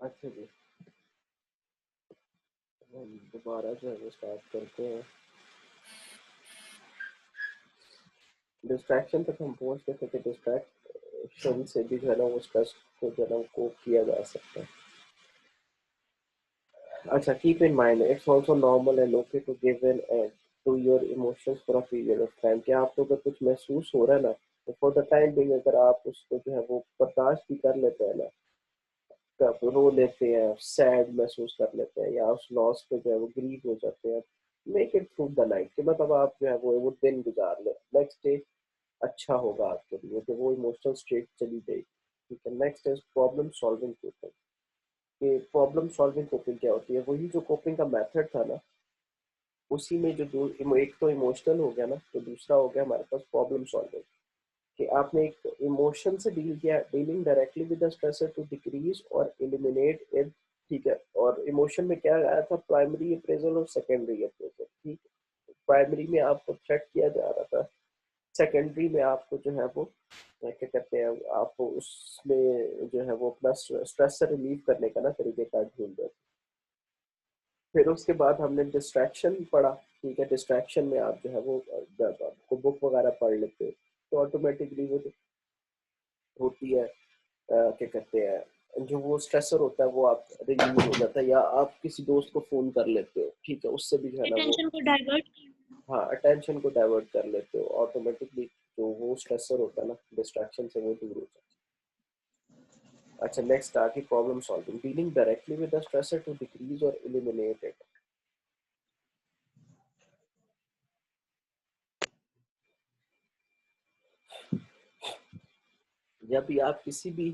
अच्छा जी, हम दोबारा जो है वो स्टार्ट करते हैं। डिस्ट्रैक्शन तक हम पहुंच गए थे कि डिस्ट्रैक्शन से भी जो है ना वो स्ट्रेस को जो है ना कोप किया जा सकता है। अच्छा, keep in mind it's also normal and okay to give in and to your emotions for a period of time. क्या आपको अगर कुछ महसूस हो रहा है ना, तो फॉर द टाइम बिंग अगर आप उसको जो है वो बर्दाश्त भी कर लेते हैं ना, कब रो लेते हैं, सैड महसूस कर लेते हैं, या उस लॉस पे जो है वो ग्रीव हो जाते हैं, make it through the night, कि मतलब आप जो है वो दिन गुजार ले, नेक्स्ट डे अच्छा होगा आपके लिए, तो वो इमोशनल स्टेट चली जाएगी। ठीक है, next is problem solving coping. कि प्रॉब्लम सॉल्विंग कोपिंग क्या होती है? वही जो कोपिंग का मेथड था ना, उसी में जो दो, एक तो इमोशनल हो गया ना, तो दूसरा हो गया हमारे पास प्रॉब्लम सॉल्विंग। कि आपने एक इमोशन से डील किया, dealing directly with the stressor to decrease और एलिमिनेट इट। ठीक है, और इमोशन में क्या आया था? प्राइमरी अप्रेजल और सेकेंडरी अप्रेजल। ठीक है, प्राइमरी में आपको थ्रेट किया जा रहा था, सेकेंडरी में आपको जो है वो क्या कहते हैं, आपको उसमें जो है वो अपना स्ट्रेस से रिलीव करने का ना तरीकेकार ढूंढ रहे थे। फिर उसके बाद हमने डिस्ट्रैक्शन पढ़ा। ठीक है, डिस्ट्रैक्शन में आप जो है वो जब आपको बुक वगैरह पढ़ लेते हो, तो ऑटोमेटिकली वो जो होती है क्या कहते हैं, जो वो स्ट्रेसर होता है वो आप रिलीज हो जाता है, या आप किसी दोस्त को फोन कर लेते हो। ठीक है, उससे भी जो है ना वो, टेंशन को डाइवर्ट। हाँ, अटेंशन को डाइवर्ट कर लेते हो ऑटोमेटिकली। जो वो स्ट्रेसर होता है ना, डिस्ट्रैक्शन से वो दूर हो जाता है। अच्छा, नेक्स्ट आगे problem solving, dealing directly with the stressor to decrease और एलिमिनेट इट। जब भी आप किसी भी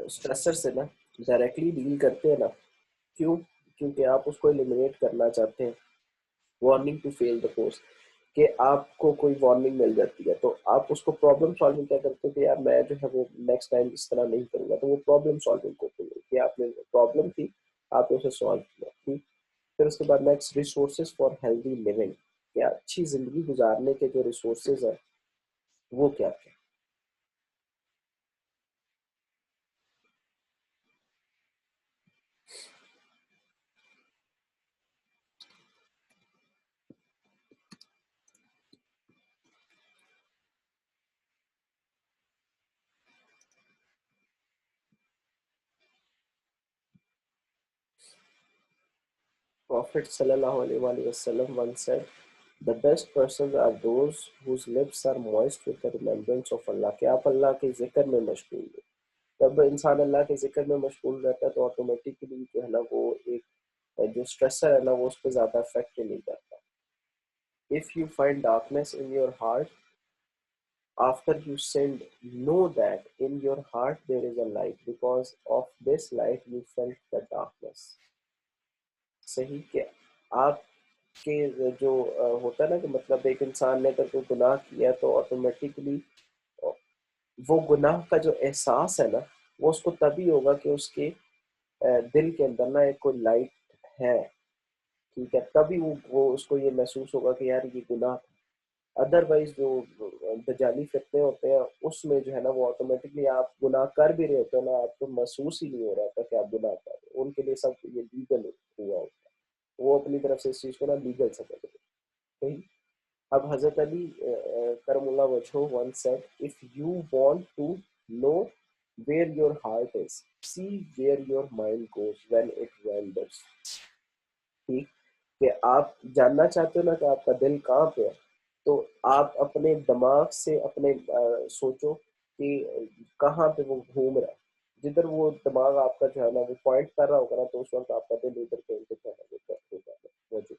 स्ट्रेसर से ना डायरेक्टली डील करते हैं ना, क्यों? क्योंकि आप उसको एलिमिनेट करना चाहते हैं। Warning to fail the course, कि आपको कोई वार्निंग मिल जाती है, तो आप उसको प्रॉब्लम सॉल्विंग क्या करते हो कि यार मैं जो है वो नेक्स्ट टाइम इस तरह नहीं करूंगा, तो वो प्रॉब्लम सॉल्विंग को कि आपने प्रॉब्लम थी, आपने उसे सॉल्व किया। ठीक, फिर उसके बाद next, resources for healthy living, या अच्छी जिंदगी गुजारने के जो रिसोर्सेज है वो क्या क्या? Prophet sallallahu alaihi wasallam once said, "The best persons are those whose lips are moist with the remembrance of Allah." कि आप अल्लाह के जिक्र में मशगूल हो। जब इंसान अल्लाह के जिक्र में मशगूल रहता है तो ऑटोमेटिकली जो है ना वो एक जो स्ट्रेसर है ना वो उस पर ज़्यादा इफेक्ट नहीं करता। If you find darkness in your heart, after you sinned, know that in your heart there is a light. Because of this light you felt the darkness. सही के आपके जो होता है ना कि मतलब एक इंसान ने अगर कोई गुनाह किया तो ऑटोमेटिकली वो गुनाह का जो एहसास है ना, वो उसको तभी होगा कि उसके दिल के अंदर ना एक कोई लाइट है। ठीक है, तभी वो उसको ये महसूस होगा कि यार ये गुनाह। अदरवाइज जो दजाली फितने होते हैं उसमें जो है ना, वो ऑटोमेटिकली आप गुनाह कर भी रहे होते हैं ना, आपको महसूस ही नहीं हो रहा था कि आप गुनाह कर रहे हो। उनके लिए सब ये लीगल हुआ होता है, वो अपनी तरफ से इस चीज को ना लीगल समझ रहे हैं। अब हजरत Ali करमुल्लाह वजहू once said, if you want to know where your heart is, see where your mind goes when it wanders। ठीक, कि आप जानना चाहते हो ना कि आपका दिल कहाँ पे है, तो आप अपने दिमाग से अपने सोचो कि कहाँ पे वो घूम रहा है। जिधर वो दिमाग आपका जो है ना वो पॉइंट कर रहा होगा ना, तो उस वक्त आपका दिल उधर कहीं पे जो है ना वो मौजूद।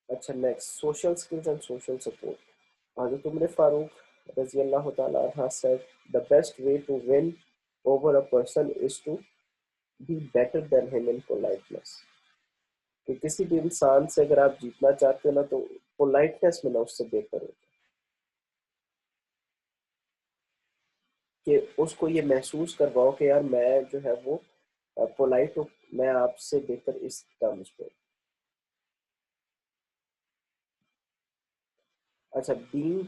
अच्छा, next, social skills and social support. हज़रत उमर फारूक रज़ी अल्लाह तआला अन्हा said, the best way to win over a person is to be better than him in politeness। कि किसी भी इंसान से अगर आप जीतना चाहते हो ना, तो पोलाइटनेस में ना उससे बेहतर हो, कि उसको ये महसूस करवाओ कि यार मैं जो है वो पोलाइट हूँ, मैं आपसे बेहतर इस टर्म्स पे। अच्छा, being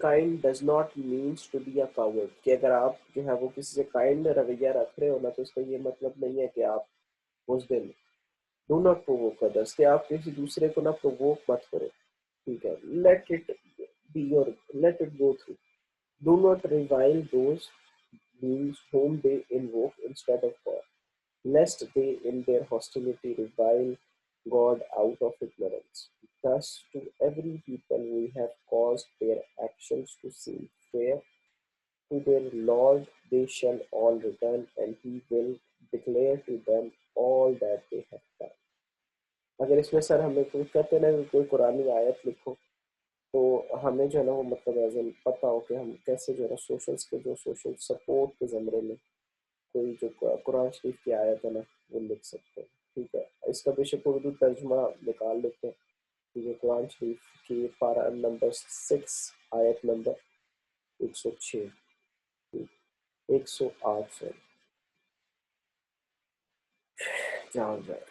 kind does not means to be a coward. कि अगर आप जो है वो किसी से काइंड रवैया रख रहे हो ना, तो इसका ये मतलब नहीं है कि आप बुज़दिल। डू नॉट प्रोवोक अदर्स, कि आप किसी दूसरे को ना प्रोवोक मत करो। ठीक है, let it go through. Do not revile those beings whom they invoke instead of God, lest they in their hostility revile God out of ignorance. Thus to every people we have caused their actions to seem fair. To their Lord they shall all return, and he will declare to them all that they have done। अगर इसमें sir हमें कोई कहते ना कि कोई कुरानी आयत लिखो, तो हमें जो है ना वो मतलब एज एन पता हो कि हम कैसे जो है ना सोशल्स के जो सोशल सपोर्ट के ज़मरे में कोई जो कुरान शरीफ की आयत है ना वो लिख सकते हैं। ठीक है, इसका बेशक उर्दू तर्जुमा निकाल लेते हैं। ठीक है, कुरान शरीफ की पारा नंबर 6 आयत नंबर 106, 108 से जहाँ जाए।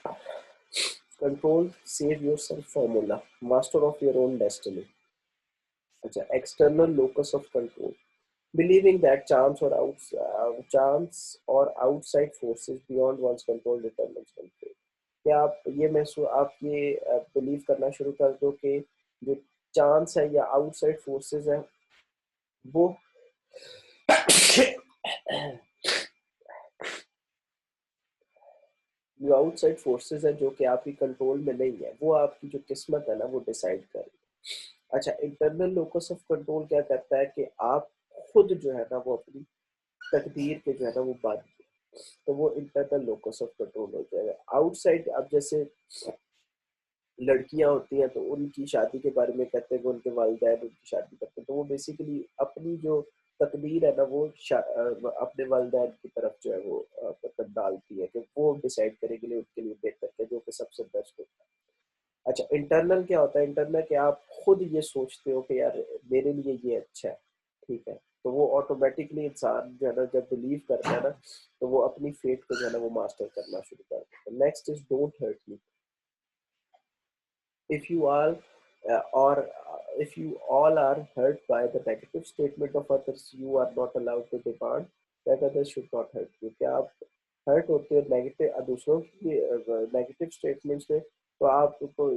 Control save yourself formula, master of your own destiny. अच्छा, external locus of control, believing that chance or outside forces beyond one's control determines control। क्या आप ये बिलीव करना शुरू कर दो कि जो चांस है या आउटसाइड फोर्सेस है वो जो आउटसाइड फोर्सेस है जो कि आपकी कंट्रोल में नहीं है, वो आपकी जो किस्मत है ना वो डिसाइड करेगी। अच्छा, इंटरनल लोकस ऑफ कंट्रोल क्या करता है कि आप खुद जो है ना वो अपनी तकदीर के जो है ना वो बात, तो वो इंटरनल लोकस ऑफ कंट्रोल हो जाएगा। आउटसाइड, अब जैसे लड़कियां होती हैं तो उनकी शादी के बारे में कहते हैं कि उनके वालिदैन उनकी शादी करते हैं, तो वो बेसिकली अपनी जो तकदीर है ना वो अपने वालिदैन की तरफ जो है वो मतलब डालती है कि वो डिसाइड करेंगे लिए उनके लिए बेहतर है, जो कि सबसे बेस्ट होता है। अच्छा, इंटरनल क्या होता है? इंटरनल कि आप खुद ये सोचते हो कि यार मेरे लिए ये अच्छा है। ठीक है, तो वो ऑटोमेटिकली इंसान जो है ना जब बिलीव करता है ना, तो वो अपनी फेट को जो है ना वो मास्टर करना शुरू कर देता है। Next is don't hurt me. if you all or if you all are hurt by the negative statement of others, you are not allowed to demand that others should not hurt you। क्या आप hurt होते हो negative दूसरों की negative statements में, तो आपको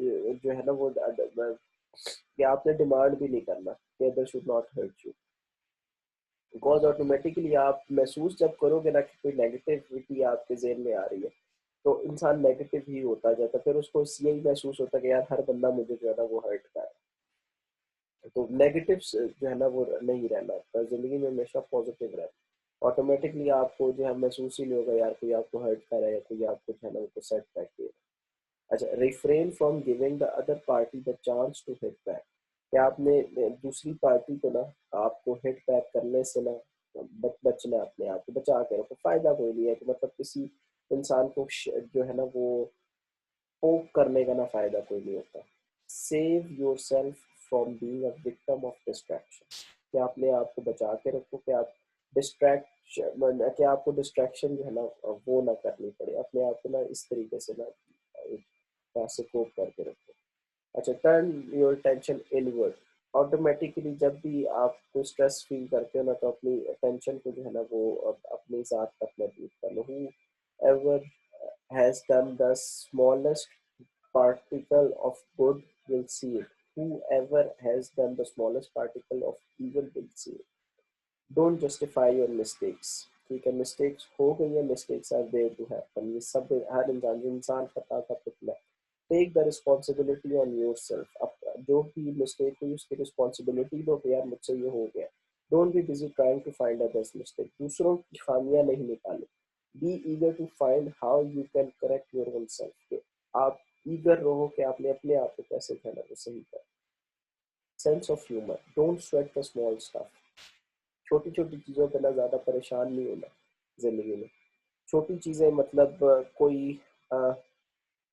जो है ना वो कि आपने डिमांड भी नहीं करना कि other should not hurt you. Because automatically आप महसूस जब करोगे ना कि कोई नेगेटिविटी आपके जेहन में आ रही है, तो इंसान नेगेटिव ही होता जाता है। फिर उसको यही महसूस होता है कि यार हर बंदा मुझे जो है ना वो हर्ट कर रहा है। तो नेगेटिव जो है ना वो नहीं रहना, तो जिंदगी में हमेशा पॉजिटिव रहना। ऑटोमेटिकली आपको जो है महसूस ही नहीं होगा यार कोई आपको हर्ट कर रहा है या कोई आपको जो है ना वो सेट बैक दे रहा है। अच्छा, refrain from giving the other party the chance to hit back. क्या आपने दूसरी पार्टी को ना, आपको हिट बैक करने से ना बचना है, अपने आप को बचा के रखो, फायदा कोई नहीं है कि मतलब किसी इंसान को जो है ना वो पोक करने का ना फायदा कोई नहीं होता। Save your self from being a victim of distraction. कि अपने आप को बचा के रखो कि आप डिस्ट्रैक्शन, कि आपको डिस्ट्रैक्शन जो है ना वो ना करनी पड़े, अपने आप को ना इस तरीके से ना एक पैसे कोप करके रखो। अच्छा, turn your tension inward. Automatically जब भी आप कोई स्ट्रेस फील करते हो ना, तो अपनी टेंशन को जो है ना वो अपनी ज़ात तक मजबूत कर लो। Whoever has done the smallest particle of good will see it. Whoever has done the smallest particle of evil will see it. Don't justify your mistakes. ठीक है, मिस्टेक्स हो गई है, mistakes are there to happen, ये सब हर इंसान खता का पुतला है। Take the responsibility on your self. अब जो भी मिस्टेक हुई उसकी रिस्पॉन्सिबिलिटी लो कि यार मुझसे ये हो गया। Don't be busy trying to find others mistake. दूसरों की खामियां नहीं निकालो। Be eager to find how you can correct your own self. आप ईगर रहो कि आपने अपने आप को कैसे करना वो सही कर। Sense of humour. Don't sweat the small stuff. छोटी छोटी चीज़ों पे ना ज़्यादा परेशान नहीं होना ज़िंदगी में। छोटी चीज़ें मतलब कोई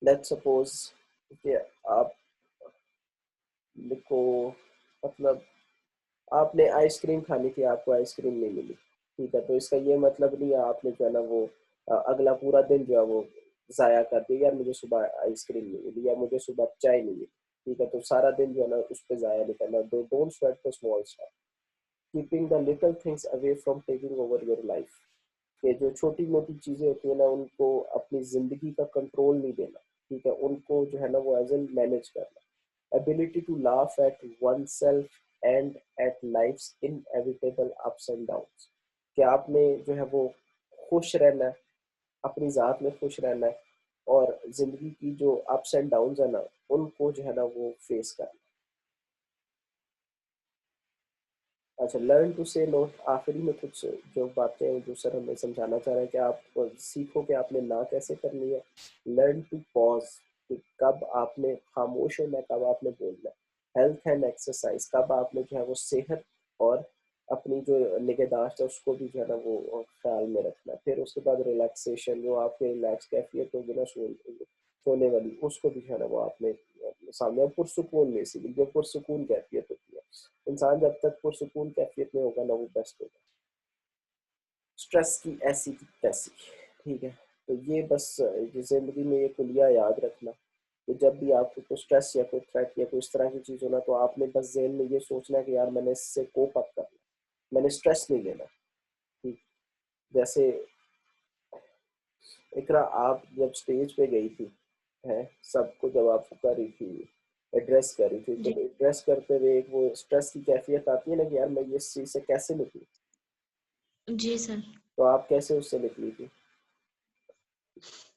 लेट्स सपोज कि आप को मतलब आपने आइसक्रीम खानी थी, आपको आइसक्रीम नहीं मिली, ठीक है, तो इसका ये मतलब नहीं है आपने जो है ना वो अगला पूरा दिन जो है वो ज़ाया कर दिया, यार मुझे सुबह आइसक्रीम नहीं मिली या मुझे सुबह चाय नहीं मिली, ठीक है, तो सारा दिन जो है ना उस पर ज़ाया नहीं करना। Don't sweat the small stuff. Keeping the little things away from taking over your life. ये जो छोटी मोटी चीज़ें होती है ना उनको अपनी ज़िंदगी का कंट्रोल नहीं देना, ठीक है, उनको जो है ना वो एज एन मैनेज करना। Ability to laugh at one self and at life's inevitable ups and downs. कि आपने जो है वो खुश रहना है, अपनी ज़ात में खुश रहना है, और ज़िंदगी की जो अप्स एंड डाउन्स है ना उनको जो है ना वो फेस करना। अच्छा, लर्न टू से नो। आखिरी में कुछ जो बातें हैं जो सर हमें समझाना चाह रहे हैं कि आप सीखो कि आपने ना कैसे करनी है। लर्न टू पॉज, कि कब आपने खामोश होना है, कब आपने बोलना है। हेल्थ एंड एक्सरसाइज, कब आपने जो है वो सेहत और अपनी जो निगहदाश्त है उसको भी जो है ना वो ख्याल में रखना है। फिर उसके बाद रिलैक्सेशन, जो आपके रिलैक्स कैफियत होगी ना सोने वाली, उसको भी जो है ना वो आपने सामने पुरसुकून में, इसीलिए जो पुरसुकून कैफियत होती है, इंसान जब तक पुरसुकून कैफियत में होगा ना वो बेस्ट होगा। स्ट्रेस की ऐसी की तैसी, ठीक है, तो ये बस ये जिंदगी में ये कुलिया याद रखना कि जब भी आपको कोई स्ट्रेस या कोई थ्रेट या कोई इस तरह की चीज़ होना, तो आपने बस ज़हन में ये सोचना है कि यार मैंने इससे कोप अप करना, मैंने स्ट्रेस नहीं लेना। ठीक, जैसे इकरा आप जब स्टेज पे गई थी, है, सबको जब आप कर रही थी, एड्रेस कर रही थी, जी। जब एड्रेस करते हुए एक वो स्ट्रेस की कैफियत आती है ना कि यार मैं ये इस चीज़ से कैसे निकलूं, जी सर। तो आप कैसे उससे निकली थी?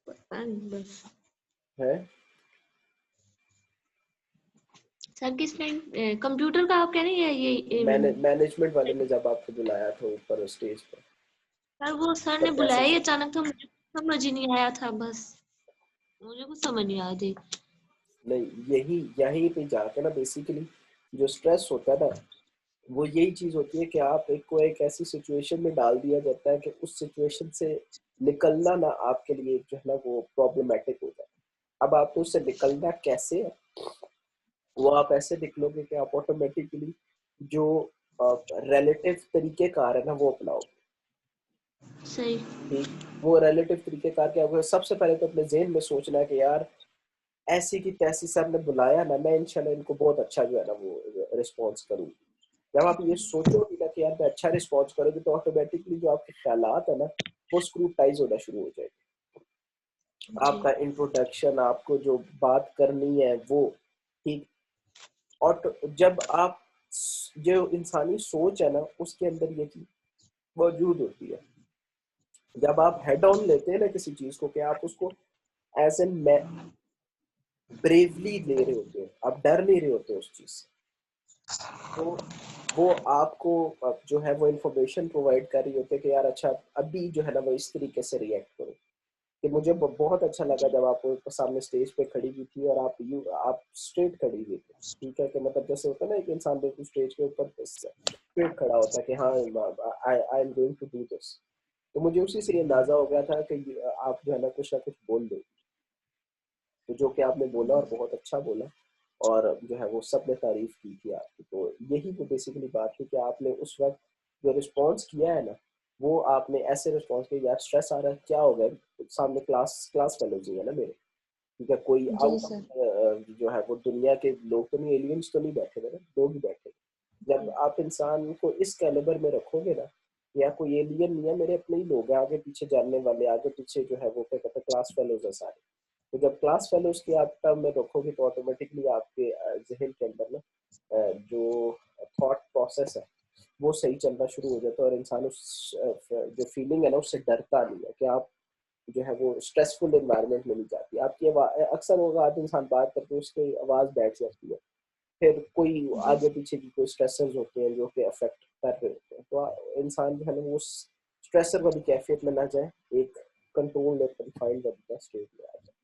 पता नहीं बस। है, सर किस टाइम कंप्यूटर का आप कह रहे हैं या ये मैनेजमेंट वाले ने जब आपको बुलाया था ऊपर स्टेज पर, सर वो सर ने तब बुलाया कैसे? ही अचानक, तो मुझे समझ ही नहीं आया था बस। मुझे कुछ समझ नहीं आया थी। नहीं, यही यही पे जाके ना बेसिकली जो स्ट्रेस होता है ना वो यही चीज होती है कि आप एक को एक ऐसी सिचुएशन में डाल दिया जाता है कि उस सिचुएशन से निकलना ना आपके लिए जो है ना वो प्रॉब्लमेटिक हो जाता है। अब आपको उससे निकलना कैसे है, वो आप ऐसे निकलोगे कि आप ऑटोमेटिकली जो रिलेटिव तरीके कार है ना वो अपनाओ। सही। ठीक, वो रिलेटिव तरीके कार क्या होगा, सबसे पहले तो अपने जेहन में सोचना है कि यार ऐसी की तैसी सर ने बुलाया ना, मैं इंशाल्लाह इनको बहुत अच्छा जो है ना वो रिस्पॉन्स करूंगी। जब आप ये सोचोगे ना कि यार मैं अच्छा रिस्पॉन्स करोगे, तो ऑटोमेटिकली जो आपके ख्यालात है ना वो स्क्रूटाइज होना शुरू हो जाएगी। जी। आपका इंट्रोडक्शन, आपको जो बात करनी है वो, ठीक, और जब आप जो इंसानी सोच है ना उसके अंदर ये चीज मौजूद होती है। जब आप हेड ऑन लेते हैं ना किसी चीज को कि आप उसको एज एन ब्रेवली ले रहे होते हो, आप डर नहीं रहे होते उस चीज से, तो वो आपको जो है वो इंफॉर्मेशन प्रोवाइड कर रही होती है कि यार अच्छा अभी जो है ना वो इस तरीके से रिएक्ट करो। कि मुझे बहुत अच्छा लगा जी जब आप वो सामने स्टेज पे खड़ी हुई थी और आप स्ट्रेट खड़ी हुई थी, ठीक है, कि मतलब जैसे होता है ना, एक इंसान बिल्कुल स्टेज के ऊपर स्ट्रेट खड़ा होता है कि हाँ, I am going to do this. तो मुझे उसी से ये अंदाजा हो गया था कि आप जो है ना कुछ बोल दो, तो जो कि आपने बोला और बहुत अच्छा बोला, और जो है वो सब ने तारीफ की थी आपकी। तो यही वो बेसिकली बात थी कि आपने उस वक्त जो रिस्पॉन्स किया है ना, वो आपने ऐसे रिस्पॉन्स किया, यार स्ट्रेस आ रहा है, क्या हो गया, सामने क्लास क्लास फेलोज ही है ना मेरे, ठीक है, कोई जी आउट सर। जो है वो दुनिया के लोग तो नहीं, एलियंस तो नहीं बैठे हुए ना, लोग ही बैठे हैं। जब जी आप इंसान को इस कैलिबर में रखोगे ना, या कोई एलियन नहीं है, मेरे अपने ही लोग हैं, आगे पीछे जानने वाले, आगे पीछे जो है वो क्या कहते हैं, क्लास फेलोज है सारे। तो जब क्लास फेलोज की आप टर्म में रखोगे तो ऑटोमेटिकली आपके जहन के अंदर ना जो थॉट प्रोसेस है वो सही चलना शुरू हो जाता है, और इंसान उस जो फीलिंग है ना उससे डरता नहीं है कि आप जो है वो स्ट्रेसफुल एनवायरनमेंट में नहीं जाती। आपकी अक्सर होगा, आप इंसान बात करते हैं उसकी आवाज़ बैठ जाती है, फिर कोई जी आगे पीछे की कोई स्ट्रेसर्स होते हैं जो कि अफेक्ट कर रहे होते हैं, तो इंसान जो है ना वो स्ट्रेसर वाली कैफियत में ना जाए, एक कंट्रोल और कंफाइंड वाली स्टेट में आ जाए।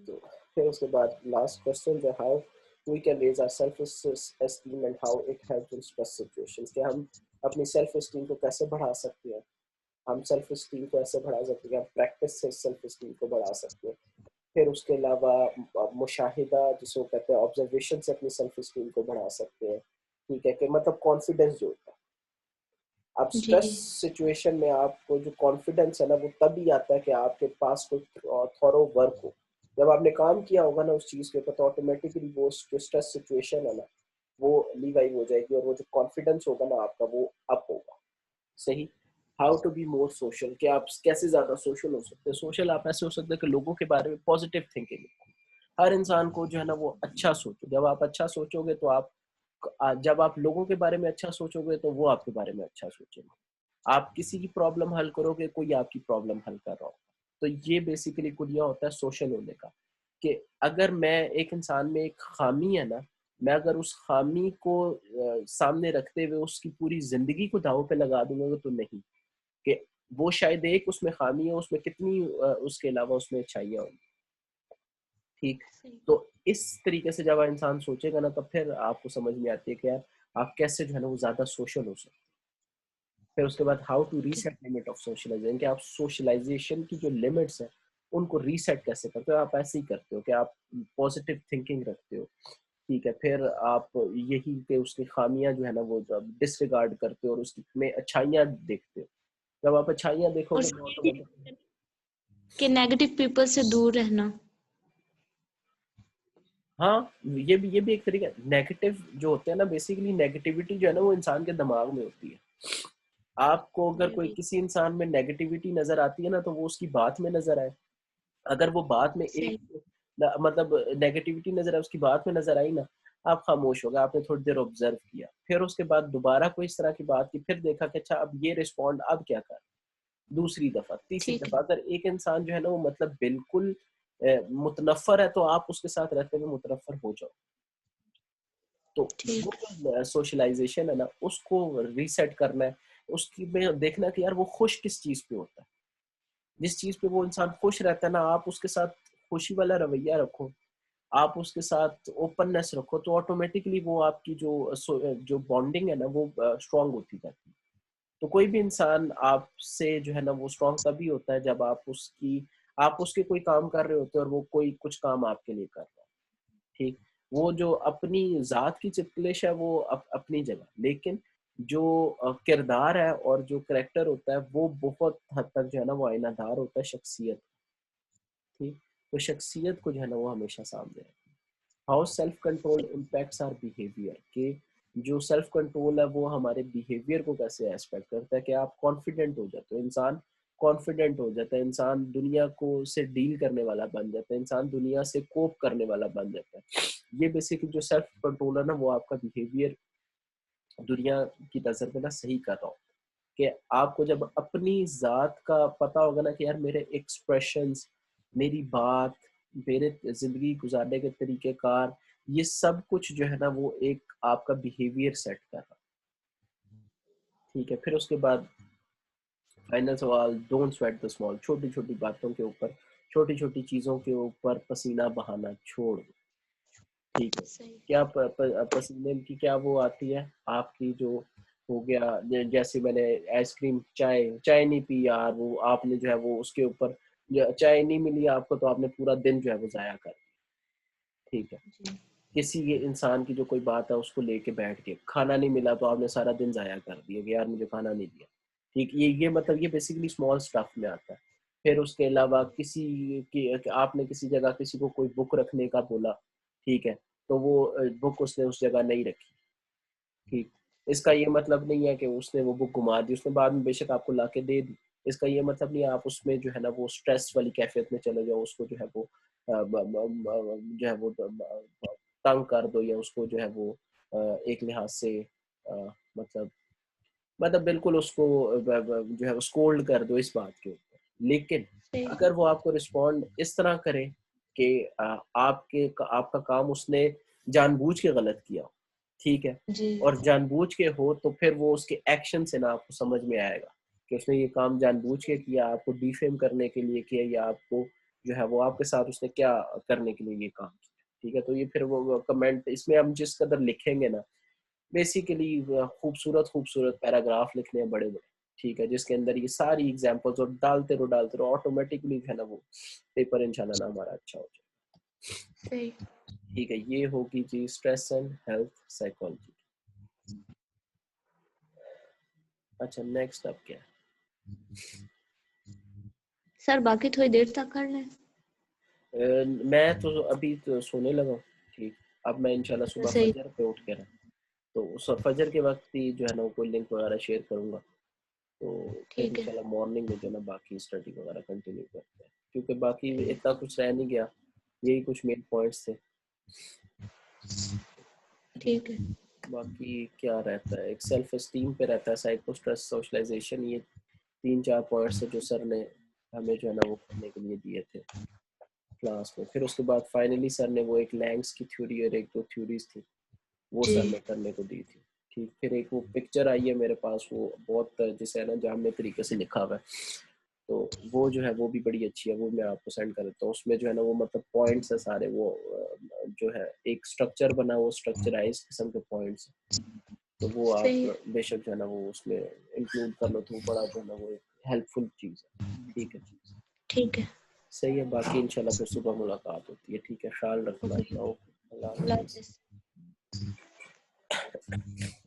तो फिर उसके बाद लास्ट क्वेश्चन है, how we can raise our self esteem and how it helps in stress situations, कि हम अपनी सेल्फ एस्टीम को कैसे बढ़ा सकते हैं, हम सेल्फ एस्टीम को ऐसे बढ़ा सकते हैं, हम प्रैक्टिस से सेल्फ एस्टीम को बढ़ा सकते हैं। फिर उसके अलावा मुशाहिदा जिसको कहते हैं, ऑब्जर्वेशन से अपनी सेल्फ एस्टीम को बढ़ा सकते हैं, ठीक है, कि मतलब कॉन्फिडेंस जो होता है, अब जी स्ट्रेस सिचुएशन में आपको जो कॉन्फिडेंस है ना वो तभी आता है कि आपके पास कोई थॉरो वर्क हो। जब आपने काम किया होगा ना उस चीज़ के ऊपर, तो ऑटोमेटिकली वो जो स्ट्रेस सिचुएशन है ना वो रिवाइव हो जाएगी, और वो जो कॉन्फिडेंस होगा ना आपका वो अप होगा। सही। How to be more social, कि आप कैसे ज्यादा सोशल हो सकते हैं। सोशल आप ऐसे हो सकते हैं कि लोगों के बारे में पॉजिटिव थिंकिंग, हर इंसान को जो है ना वो अच्छा सोचो। जब आप अच्छा सोचोगे तो आप जब आप लोगों के बारे में अच्छा सोचोगे तो वो आपके बारे में अच्छा सोचेंगे। आप किसी की प्रॉब्लम हल करोगे, कोई आपकी प्रॉब्लम हल कर रहा हो। तो ये बेसिकली कुरिया होता है सोशल होने का, कि अगर मैं एक इंसान में एक खामी है ना, मैं अगर उस खामी को सामने रखते हुए उसकी पूरी जिंदगी को दांव पे लगा दूंगा तो नहीं, कि वो शायद एक उसमें खामी है, उसमें कितनी उसके अलावा उसमें अच्छाइयाँ होंगी। ठीक। सही। तो इस तरीके से जब इंसान सोचेगा ना, तब फिर आपको समझ में आती है कि यार आप कैसे जो है ना वो ज्यादा सोशल हो सकते हैं। फिर उसके बाद how to okay. Reset limit of socialisation, कि आप सोशलाइजेशन की जो लिमिट्स है उनको रीसेट कैसे करते हो। आप ऐसे ही करते हो कि आप पॉजिटिव थिंकिंग रखते हो, ठीक है, फिर आप यही कि उसकी खामियां जो है ना वो डिसरिगार्ड करते हो और उसकी में अच्छाइयां देखते हो। जब आप अच्छाइयां और देखोगे तो सही ऑटोमेटिक। कि नेगेटिव पीपल से दूर रहना। हाँ, ये भी एक तरीका। नेगेटिव जो होते हैं ना, बेसिकली नेगेटिविटी जो है ना वो इंसान के दिमाग में होती है। आपको अगर कोई बिल्कुल किसी इंसान में नेगेटिविटी नजर आती है ना, तो वो उसकी बात में नजर आए। अगर वो बात में एक सही। मतलब नेगेटिविटी नजर आए, उसकी बात में नजर आई ना, आप खामोश हो गए, आपने थोड़ी देर ऑब्जर्व किया, फिर उसके बाद दोबारा कोई इस तरह की बात की, फिर देखा कि अच्छा अब ये रिस्पॉन्ड अब क्या कर, दूसरी दफा, तीसरी ठीक दफा। है। अगर एक इंसान जो है ना वो मतलब बिल्कुल मुतनफर है, तो आप उसके साथ रहते हुए मुतनफर हो जाओ। तो वो ठीक। जो सोशलाइजेशन है ना उसको रीसेट करना है। उसकी में देखना कि यार वो खुश किस चीज पे होता है, जिस चीज पे वो इंसान खुश रहता है ना, आप उसके साथ खुशी वाला रवैया रखो, आप उसके साथ ओपननेस रखो, तो ऑटोमेटिकली वो आपकी जो बॉन्डिंग है ना वो स्ट्रांग होती जाती है। तो कोई भी इंसान आपसे जो है ना वो स्ट्रांग तभी होता है जब आप उसके कोई काम कर रहे होते हो और वो कोई कुछ काम आपके लिए कर रहा है। ठीक। वो जो अपनी ज़ात की चिपलिश है वो अपनी जगह, लेकिन जो किरदार है और जो करैक्टर होता है वो बहुत हद तक जो है ना वो आईनादार होता है शख्सियत। ठीक। तो शख्सियत को जो है ना वो हमेशा सामने रखें। How self control impacts are behaviour, के जो सेल्फ कंट्रोल है वो हमारे बिहेवियर को कैसे एस्पेक्ट करता है, कि आप कॉन्फिडेंट हो जाते हो, इंसान कॉन्फिडेंट हो जाता है, इंसान दुनिया को से डील करने वाला बन जाता है, इंसान दुनिया से कोप करने वाला बन जाता है। ये बेसिकली जो सेल्फ कंट्रोल है ना वो आपका बिहेवियर दुनिया की नज़र में ना सही कर रहा हो, कि आपको जब अपनी ज़ात का पता होगा ना कि यार मेरे एक्सप्रेशंस, मेरी बात, मेरे ज़िंदगी गुजारने के तरीक़ेकार, ये सब कुछ जो है ना वो एक आपका बिहेवियर सेट कर रहा है। ठीक है, फिर उसके बाद फाइनल सवाल, डोंट स्वेट द स्मॉल, छोटी छोटी बातों के ऊपर, छोटी छोटी चीजों के ऊपर पसीना बहाना छोड़ दो। ठीक है, सही। क्या पसीने की क्या वो आती है आपकी जो हो गया, जैसे मैंने आइसक्रीम, चाय चाय नहीं पी यार, वो आपने जो है वो उसके ऊपर, चाय नहीं मिली आपको तो आपने पूरा दिन जो है वो जाया कर दिया। ठीक है, जी। किसी ये इंसान की जो कोई बात है उसको लेके बैठ के, खाना नहीं मिला तो आपने सारा दिन जाया कर दिया कि यार मुझे खाना नहीं दिया। ठीक, ये मतलब ये बेसिकली स्मॉल स्टफ में आता है। फिर उसके अलावा किसी की, आपने किसी जगह किसी को कोई बुक रखने का बोला, ठीक है, तो वो बुक उसने उस जगह नहीं रखी। ठीक, इसका ये मतलब नहीं है कि उसने वो बुक घुमा दी, उसने बाद में बेशक आपको ला के दे दी। इसका ये मतलब नहीं है आप उसमें जो है ना वो स्ट्रेस वाली कैफियत में चले जाओ, उसको जो है वो जो है वो तंग कर दो, या उसको जो है वो एक लिहाज से मतलब बिल्कुल उसको जो है स्कोल्ड कर दो इस बात के ऊपर। लेकिन सही। अगर वो आपको रिस्पॉन्ड इस तरह करे कि आपका काम उसने जानबूझ के गलत किया हो, ठीक है, जी। और जानबूझ के हो तो फिर वो उसके एक्शन से ना आपको समझ में आएगा कि उसने ये काम जानबूझ के किया, आपको डिफेम करने के लिए किया, या आपको जो है वो आपके साथ उसने क्या करने के लिए ये काम किया। ठीक है, तो ये फिर वो कमेंट इसमें हम जिस कदर लिखेंगे ना, बेसिकली खूबसूरत खूबसूरत पैराग्राफ लिखने हैं बड़े बड़े, ठीक है, जिसके अंदर ये सारी एग्जांपल्स और डालते रहो ऑटोमेटिकली है ना वो पेपर इंशाल्लाह ना हमारा अच्छा हो जाए। सही। ठीक है, ये होगी जी स्ट्रेस एंड हेल्थ साइकोलॉजी। अच्छा, नेक्स्ट अब क्या सर बाकी थोड़ी देर तक कर लें। मैं तो अभी तो सोने लगा हूँ। ठीक, अब मैं इंशाल्लाह तो सुबह सही। फजर पे उठ के ना, तो उस फजर के वक्त ही जो है ना वो कोई लिंक वगैरह शेयर करूंगा, तो फिर ठीक है। इंशाल्लाह मॉर्निंग में जो है ना बाकी स्टडी वगैरह कंटिन्यू करते हैं, क्योंकि बाकी ठीक। इतना कुछ रह नहीं गया, यही कुछ मेन पॉइंट्स थे। ठीक, ठीक है। बाकी क्या रहता है, एक सेल्फ एस्टीम पे रहता है, साइको स्ट्रेस, सोशलाइजेशन, ये 3-4 पॉइंट्स है जो सर ने हमें जो है ना वो करने के लिए दिए थे क्लास में। फिर उसके बाद फाइनली सर ने वो एक लैंग्स की थ्योरी और एक दो थ्योरीज थी वो जी। सर ने करने को दी थी। ठीक, फिर एक वो पिक्चर आई है मेरे पास, वो बहुत जिसे है ना जामे तरीके से लिखा हुआ है, तो वो जो है वो भी बड़ी अच्छी है, वो मैं आपको सेंड कर देता हूँ। उसमें जो है ना वो पॉइंट्स है सारे, वो जो है एक स्ट्रक्चर बना, वो स्ट्रक्चराइज किस्म के पॉइंट्स, तो वो आप सही है। बेशक जो है ना वो उसमें इंक्लूड कर लो, तो वो बड़ा जो है ना वो एक हेल्पफुल चीज़ है। ठीक है, ठीक है। सही है, बाकी इंशाल्लाह फिर सुबह मुलाकात होती है। ठीक है, ख्याल रखना ओके। अपना, ओके, अल्लाह अल्लाह हाफिज़। हाफिज़।